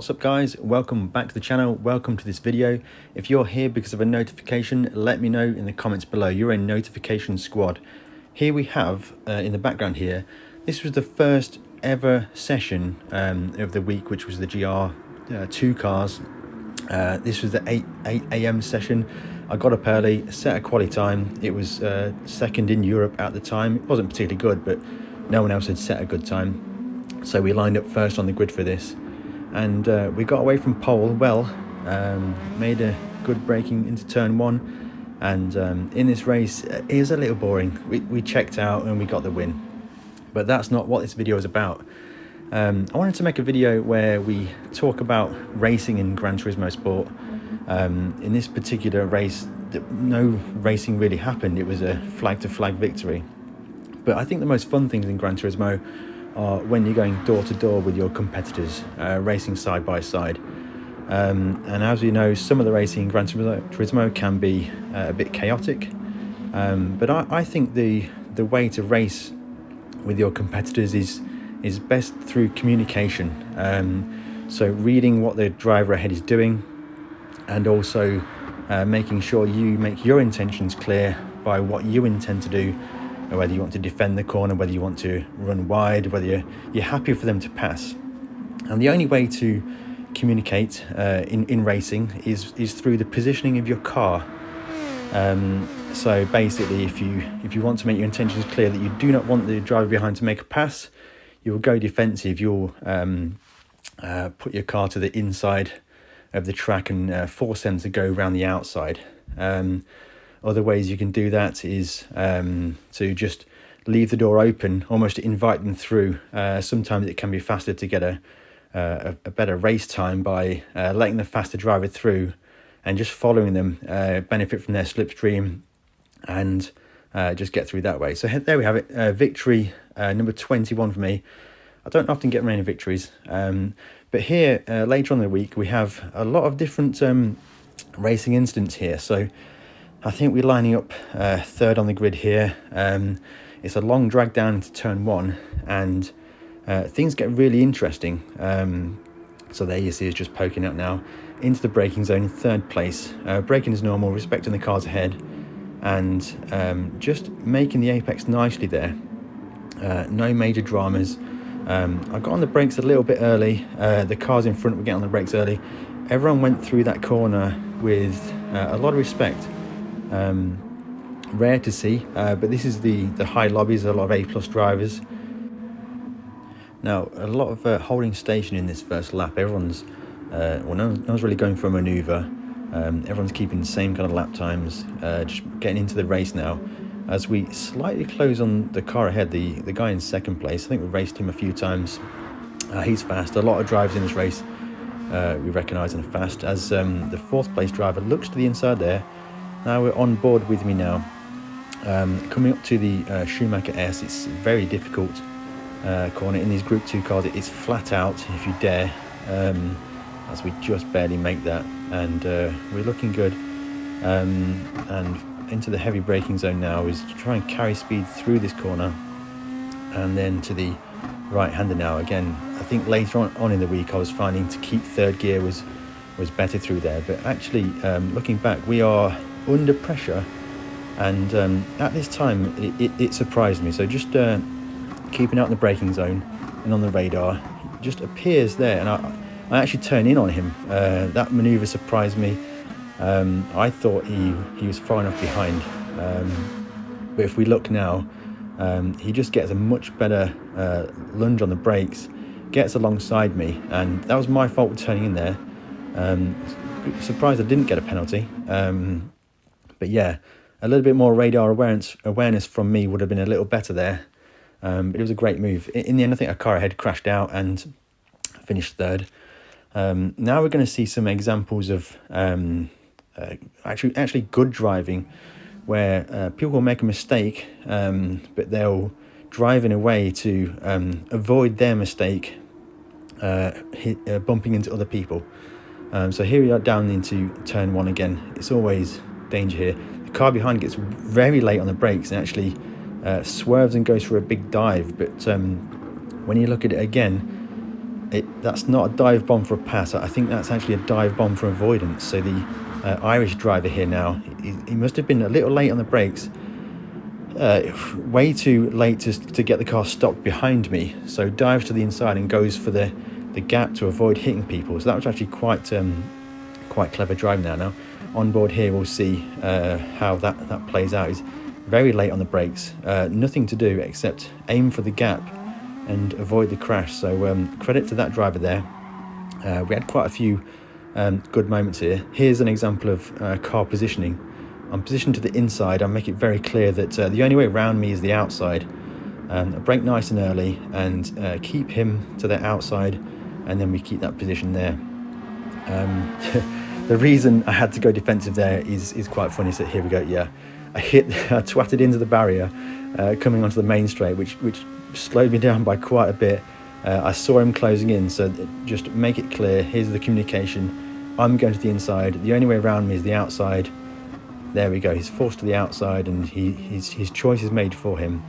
What's up guys, welcome back to the channel, welcome to this video. If you're here because of a notification, let me know in the comments below. You're a notification squad. Here we have, in the background here, this was the first ever session of the week, which was the GR2 cars. This was the 8 AM session. I got up early, set a quali time. It was second in Europe at the time. It wasn't particularly good, but no one else had set a good time. So we lined up first on the grid for this. And we got away from pole well, made a good braking into turn one. And in this race, it is a little boring. We checked out and we got the win. But that's not what this video is about. I wanted to make a video where we talk about racing in Gran Turismo Sport. In this particular race, no racing really happened. It was a flag-to-flag victory. But I think the most fun things in Gran Turismo are when you're going door to door with your competitors, racing side by side. And as we know, some of the racing in Gran Turismo can be a bit chaotic. But I think the way to race with your competitors is best through communication. So reading what the driver ahead is doing, and also making sure you make your intentions clear by what you intend to do, whether you want to defend the corner, whether you want to run wide, whether you're happy for them to pass. And the only way to communicate in racing is through the positioning of your car. So basically, if you want to make your intentions clear that you do not want the driver behind to make a pass, you'll go defensive. You'll put your car to the inside of the track and force them to go around the outside. Other ways you can do that is to just leave the door open, almost to invite them through. Sometimes it can be faster to get a better race time by letting the faster driver through and just following them, benefit from their slipstream, and just get through that way. So there we have it, victory number 21 for me. I don't often get many victories, but here later on in the week we have a lot of different racing incidents here. So I think we're lining up third on the grid here. It's a long drag down into turn one, and things get really interesting. So there you see us just poking out now into the braking zone in third place. Braking as normal, respecting the cars ahead, and just making the apex nicely there. No major dramas. I got on the brakes a little bit early. The cars in front were getting on the brakes early. Everyone went through that corner with a lot of respect. Rare to see, but this is the high lobbies, a lot of A+ drivers. Now, a lot of holding station in this first lap. Everyone's, well, no one's really going for a manoeuvre. Everyone's keeping the same kind of lap times, just getting into the race now. As we slightly close on the car ahead, the guy in second place, I think we've raced him a few times. He's fast. A lot of drivers in this race we recognise and fast. As the fourth place driver looks to the inside there. Now we're on board with me now. Coming up to the Schumacher S, it's a very difficult corner. In these Group 2 cars, it's flat out if you dare, as we just barely make that. And we're looking good. And into the heavy braking zone now is to try and carry speed through this corner. And then to the right-hander now. Again, I think later on in the week I was finding to keep third gear was better through there. But actually, looking back, we are under pressure, and at this time it surprised me. So just keeping out in the braking zone and on the radar, it just appears there, and I actually turn in on him. That maneuver surprised me. I thought he was far enough behind, but if we look now, he just gets a much better lunge on the brakes, gets alongside me, and that was my fault for turning in there. Surprised I didn't get a penalty. But yeah, a little bit more radar awareness from me would have been a little better there. But it was a great move. In the end, I think a car ahead crashed out and finished third. Now we're going to see some examples of actually good driving, where people will make a mistake, but they'll drive in a way to avoid their mistake bumping into other people. So here we are down into turn one again. It's always danger here. The car behind gets very late on the brakes and actually swerves and goes for a big dive, but when you look at it again, that's not a dive bomb for a pass. I think that's actually a dive bomb for avoidance. So the Irish driver here now, he must have been a little late on the brakes, way too late to get the car stopped behind me. So dives to the inside and goes for the gap to avoid hitting people. So that was actually quite clever driving there. Now on board here we'll see how that plays out. He's very late on the brakes, nothing to do except aim for the gap and avoid the crash. So credit to that driver there. We had quite a few good moments here. Here's an example of car positioning. I'm positioned to the inside. I make it very clear that the only way around me is the outside. I brake nice and early and keep him to the outside, and then we keep that position there. The reason I had to go defensive there is quite funny. So here we go. Yeah, I twatted into the barrier coming onto the main straight, which slowed me down by quite a bit. I saw him closing in, so just make it clear, here's the communication. I'm going to the inside, the only way around me is the outside. There we go, he's forced to the outside, and his choice is made for him.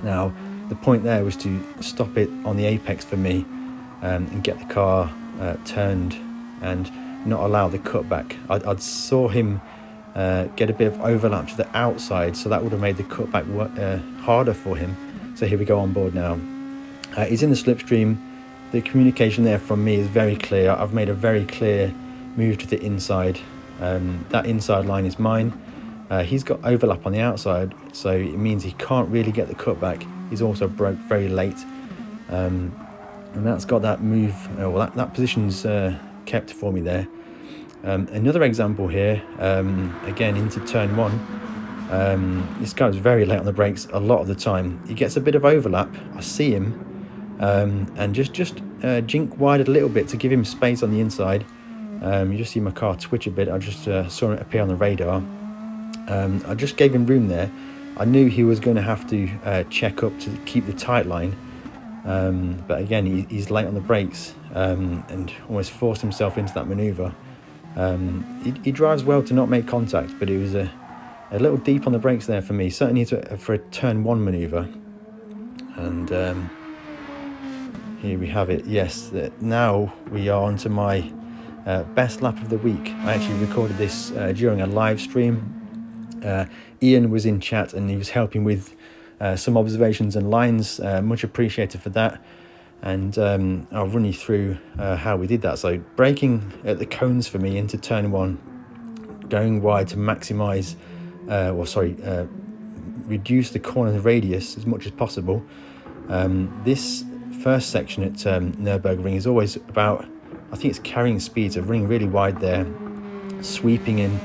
Now the point there was to stop it on the apex for me, and get the car turned and not allow the cutback. I saw him get a bit of overlap to the outside, so that would have made the cutback harder for him. So here we go on board now. He's in the slipstream. The communication there from me is very clear. I've made a very clear move to the inside. That inside line is mine. He's got overlap on the outside, so it means he can't really get the cutback. He's also broke very late, and that's got that move. Well, that position's kept for me there. Another example here, again into turn one. This guy was very late on the brakes a lot of the time. He gets a bit of overlap. I see him, and just jink wide a little bit to give him space on the inside. You just see my car twitch a bit. I just saw it appear on the radar. I just gave him room there. I knew he was going to have to check up to keep the tight line, but again he's late on the brakes, and almost forced himself into that manoeuvre. He drives well to not make contact, but it was a little deep on the brakes there for me, certainly for a turn one manoeuvre. And here we have it. Yes, now we are on to my best lap of the week. I actually recorded this during a live stream. Ian was in chat and he was helping with some observations and lines. Much appreciated for that. And I'll run you through how we did that. So braking at the cones for me into turn one, going wide to maximise, reduce the corner radius as much as possible. This first section at Nürburgring is always about, I think it's carrying speed, so running really wide there, sweeping in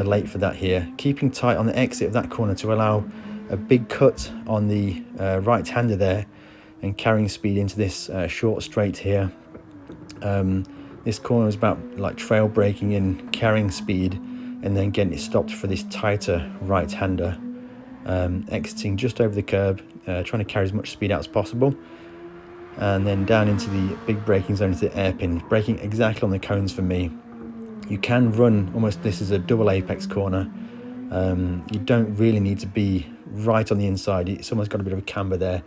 late for that here, keeping tight on the exit of that corner to allow a big cut on the right-hander there, and carrying speed into this short straight here. This corner is about like trail braking in, carrying speed, and then getting it stopped for this tighter right-hander, exiting just over the curb, trying to carry as much speed out as possible, and then down into the big braking zone to the airpin, braking exactly on the cones for me. You can run almost, this is a double apex corner. You don't really need to be right on the inside. It's almost got a bit of a camber there.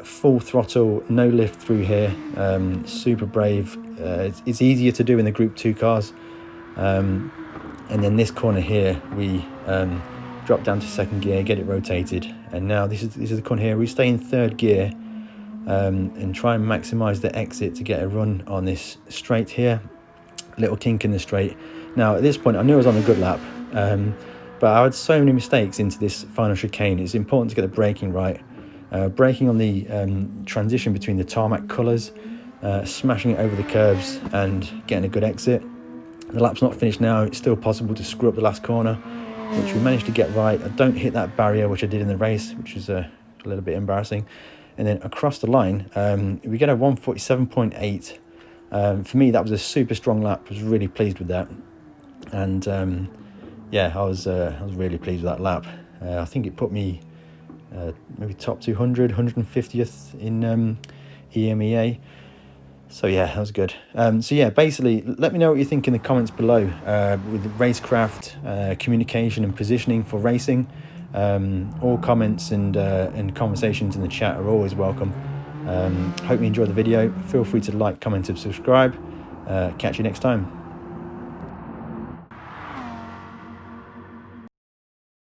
Full throttle, no lift through here, super brave. It's easier to do in the Group 2 cars. And then this corner here, we drop down to second gear, get it rotated. And now this is the corner here. We stay in third gear and try and maximise the exit to get a run on this straight here. Little kink in the straight. Now at this point, I knew I was on a good lap, but I had so many mistakes into this final chicane. It's important to get the braking right. Braking on the transition between the tarmac colours, smashing it over the curbs and getting a good exit. The lap's not finished now. It's still possible to screw up the last corner, which we managed to get right. I don't hit that barrier, which I did in the race, which is a little bit embarrassing. And then across the line, we get a 147.8. For me, that was a super strong lap. I was really pleased with that. And yeah, I was really pleased with that lap. I think it put me maybe top 200, 150th in EMEA. So yeah, that was good. So yeah, basically, let me know what you think in the comments below with racecraft, communication and positioning for racing. All comments and conversations in the chat are always welcome. Hope you enjoyed the video. Feel free to like, comment and subscribe. Catch you next time.